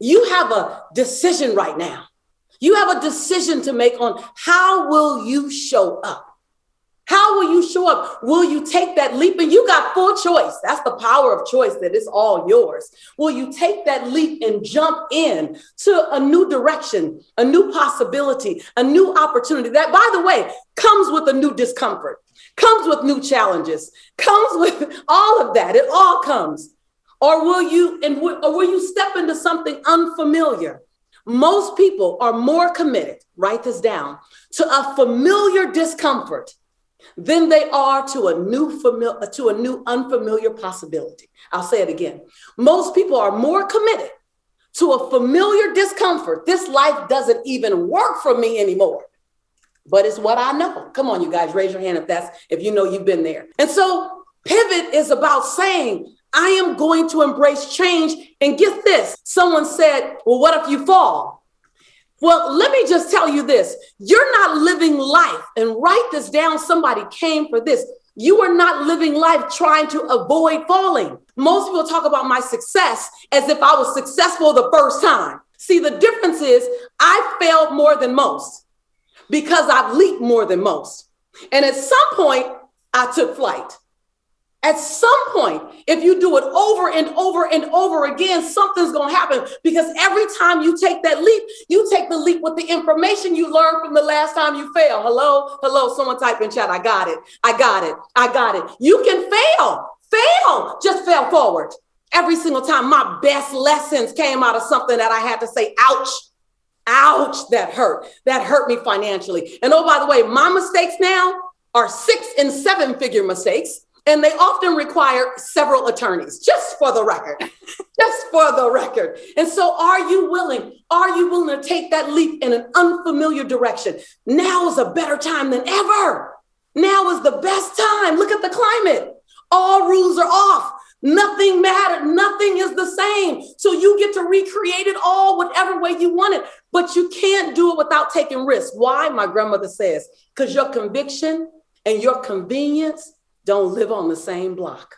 You have a decision right now. You have a decision to make on how will you show up? How will you show up? Will you take that leap? And you got full choice. That's the power of choice, that it's all yours. Will you take that leap and jump in to a new direction, a new possibility, a new opportunity that, by the way, comes with a new discomfort, comes with new challenges, comes with all of that. It all comes. Or will you step into something unfamiliar? Most people are more committed, write this down, to a familiar discomfort than they are to a new unfamiliar possibility. I'll say it again. Most people are more committed to a familiar discomfort. This life doesn't even work for me anymore, but it's what I know. Come on, you guys, raise your hand if you know you've been there. And so pivot is about saying, I am going to embrace change. And get this, someone said, well, what if you fall? Well, let me just tell you this. You're not living life, and write this down. Somebody came for this. You are not living life trying to avoid falling. Most people talk about my success as if I was successful the first time. See, the difference is I failed more than most because I've leaped more than most. And at some point, I took flight. At some point, if you do it over and over and over again, something's going to happen, because every time you take that leap, you take the leap with the information you learned from the last time you failed. Hello, someone type in chat. I got it. You can fail, just fail forward. Every single time, my best lessons came out of something that I had to say, ouch, that hurt me financially. And oh, by the way, my mistakes now are 6 and 7 figure mistakes. And they often require several attorneys, just for the record. And so are you willing to take that leap in an unfamiliar direction? Now is a better time than ever. Now is the best time. Look at the climate. All rules are off. Nothing mattered. Nothing is the same. So you get to recreate it all whatever way you want it. But you can't do it without taking risks. Why? My grandmother says, because your conviction and your convenience don't live on the same block.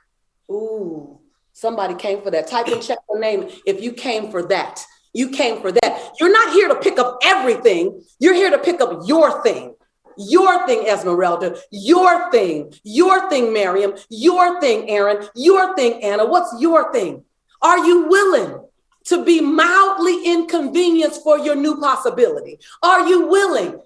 Ooh, somebody came for that. Type in, check the name if you came for that. You came for that. You're not here to pick up everything. You're here to pick up your thing. Your thing, Esmeralda. Your thing, Miriam. Your thing, Aaron. Your thing, Anna. What's your thing? Are you willing to be mildly inconvenienced for your new possibility? Are you willing?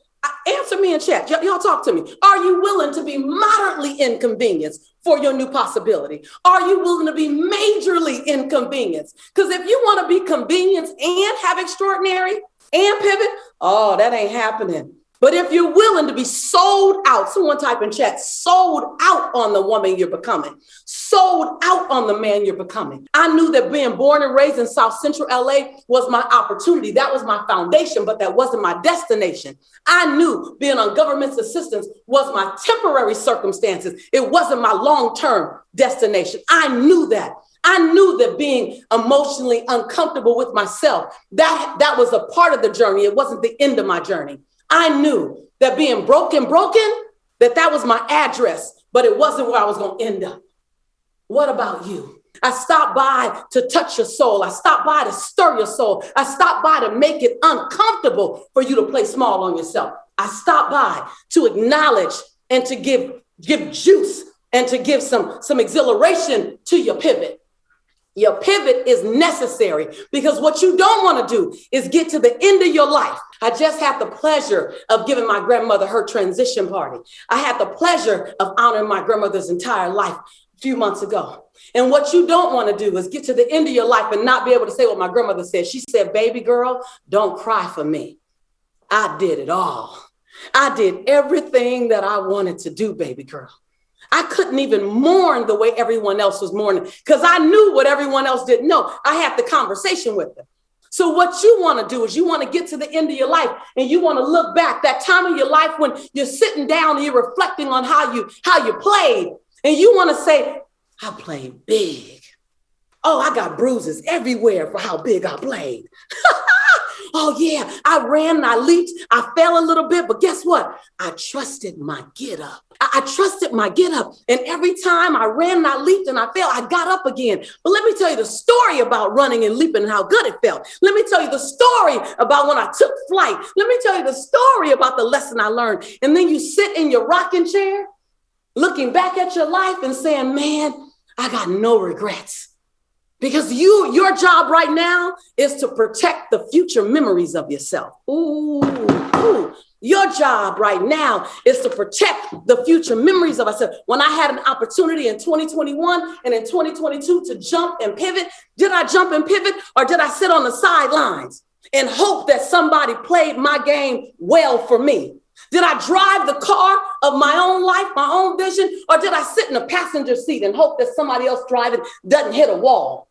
Answer me in chat. Y'all talk to me. Are you willing to be moderately inconvenienced for your new possibility? Are you willing to be majorly inconvenienced? Because if you want to be convenienced and have extraordinary and pivot, oh, that ain't happening. But if you're willing to be sold out, someone type in chat, sold out on the woman you're becoming, sold out on the man you're becoming. I knew that being born and raised in South Central LA was my opportunity. That was my foundation, but that wasn't my destination. I knew being on government assistance was my temporary circumstances. It wasn't my long-term destination. I knew that. I knew that being emotionally uncomfortable with myself, that was a part of the journey. It wasn't the end of my journey. I knew that being broken, that was my address, but it wasn't where I was going to end up. What about you? I stopped by to touch your soul. I stopped by to stir your soul. I stopped by to make it uncomfortable for you to play small on yourself. I stopped by to acknowledge and to give juice and to give some exhilaration to your pivot. Your pivot is necessary, because what you don't want to do is get to the end of your life. I just had the pleasure of giving my grandmother her transition party. I had the pleasure of honoring my grandmother's entire life a few months ago. And what you don't want to do is get to the end of your life and not be able to say what my grandmother said. She said, baby girl, don't cry for me. I did it all. I did everything that I wanted to do, baby girl. I couldn't even mourn the way everyone else was mourning, because I knew what everyone else didn't know. I had the conversation with them. So what you want to do is you want to get to the end of your life and you want to look back that time of your life when you're sitting down and you're reflecting on how you played, and you want to say, I played big. Oh, I got bruises everywhere for how big I played. Oh yeah, I ran and I leaped. I fell a little bit, but guess what? I trusted my get up. I trusted my get up. And every time I ran and I leaped and I fell, I got up again. But let me tell you the story about running and leaping and how good it felt. Let me tell you the story about when I took flight. Let me tell you the story about the lesson I learned. And then you sit in your rocking chair, looking back at your life and saying, man, I got no regrets. Because your job right now is to protect the future memories of yourself. Ooh. Your job right now is to protect the future memories of yourself. When I had an opportunity in 2021 and in 2022 to jump and pivot, did I jump and pivot or did I sit on the sidelines and hope that somebody played my game well for me? Did I drive the car of my own life, my own vision, or did I sit in the passenger seat and hope that somebody else driving doesn't hit a wall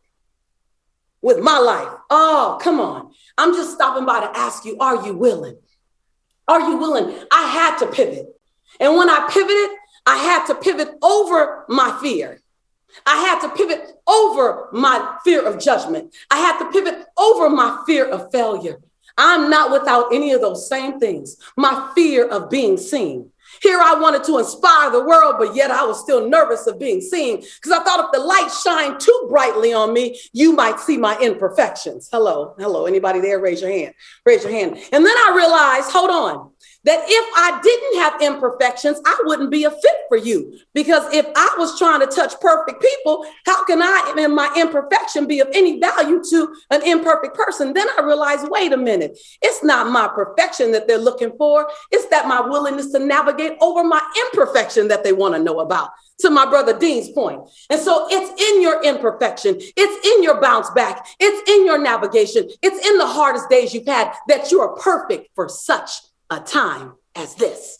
with my life? Oh, come on. I'm just stopping by to ask you, are you willing? Are you willing? I had to pivot. And when I pivoted, I had to pivot over my fear. I had to pivot over my fear of judgment. I had to pivot over my fear of failure. I'm not without any of those same things. My fear of being seen. Here I wanted to inspire the world, but yet I was still nervous of being seen because I thought if the light shined too brightly on me, you might see my imperfections. Hello. Anybody there? Raise your hand. And then I realized, hold on, that if I didn't have imperfections, I wouldn't be a fit for you. Because if I was trying to touch perfect people, how can I, in my imperfection, be of any value to an imperfect person? Then I realized, wait a minute, it's not my perfection that they're looking for. It's that my willingness to navigate over my imperfection that they want to know about. To my brother Dean's point. And so it's in your imperfection. It's in your bounce back. It's in your navigation. It's in the hardest days you've had that you are perfect for such a time as this.